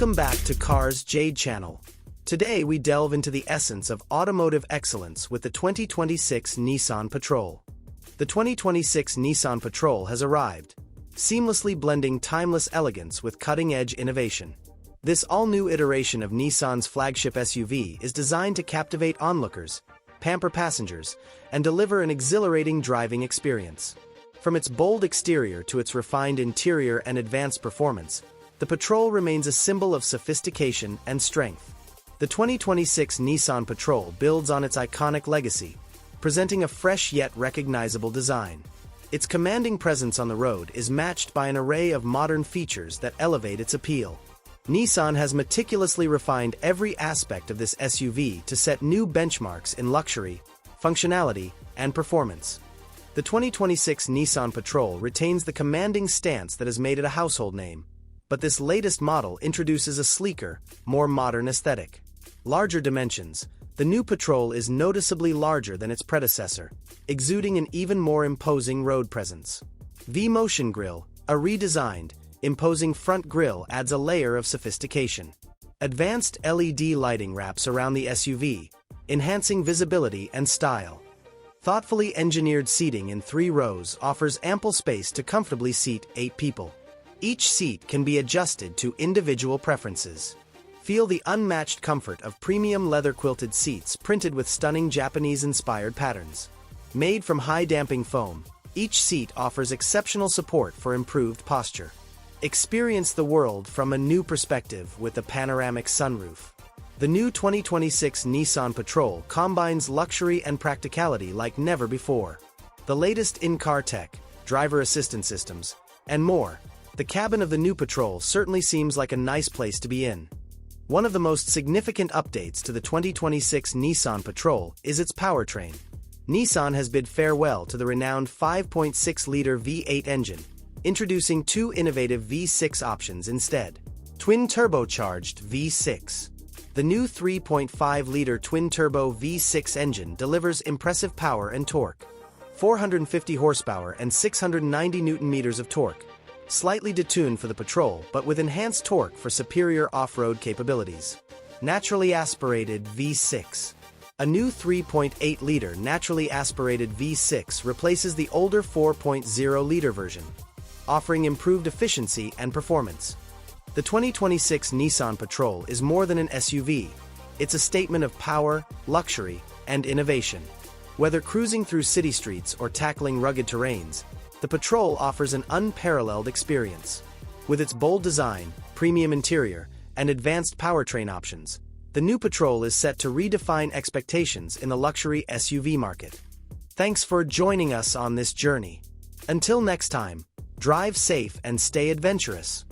Welcome back to Cars Jade Channel. Today we delve into the essence of automotive excellence with the 2026 Nissan Patrol. The 2026 Nissan Patrol has arrived, seamlessly blending timeless elegance with cutting-edge innovation. This all-new iteration of Nissan's flagship SUV is designed to captivate onlookers, pamper passengers, and deliver an exhilarating driving experience. From its bold exterior to its refined interior and advanced performance, the Patrol remains a symbol of sophistication and strength. The 2026 Nissan Patrol builds on its iconic legacy, presenting a fresh yet recognizable design. Its commanding presence on the road is matched by an array of modern features that elevate its appeal. Nissan has meticulously refined every aspect of this SUV to set new benchmarks in luxury, functionality, and performance. The 2026 Nissan Patrol retains the commanding stance that has made it a household name, but this latest model introduces a sleeker, more modern aesthetic. Larger dimensions, the new Patrol is noticeably larger than its predecessor, exuding an even more imposing road presence. V-Motion grille, a redesigned, imposing front grille adds a layer of sophistication. Advanced LED lighting wraps around the SUV, enhancing visibility and style. Thoughtfully engineered seating in 3 rows offers ample space to comfortably seat 8 people. Each seat can be adjusted to individual preferences. Feel the unmatched comfort of premium leather-quilted seats printed with stunning Japanese-inspired patterns. Made from high-damping foam, each seat offers exceptional support for improved posture. Experience the world from a new perspective with a panoramic sunroof. The new 2026 Nissan Patrol combines luxury and practicality like never before. The latest in-car tech, driver assistance systems, and more. The cabin of the new Patrol certainly seems like a nice place to be in. One of the most significant updates to the 2026 Nissan Patrol is its powertrain. Nissan has bid farewell to the renowned 5.6-liter V8 engine, introducing 2 innovative V6 options instead. Twin-turbocharged V6. The new 3.5-liter twin-turbo V6 engine delivers impressive power and torque. 450 horsepower and 690 newton-meters of torque. Slightly detuned for the Patrol, but with enhanced torque for superior off-road capabilities. Naturally aspirated V6. A new 3.8-liter naturally aspirated V6 replaces the older 4.0-liter version, offering improved efficiency and performance. The 2026 Nissan Patrol is more than an SUV. It's a statement of power, luxury, and innovation. Whether cruising through city streets or tackling rugged terrains, the Patrol offers an unparalleled experience. With its bold design, premium interior, and advanced powertrain options, the new Patrol is set to redefine expectations in the luxury SUV market. Thanks for joining us on this journey. Until next time, drive safe and stay adventurous.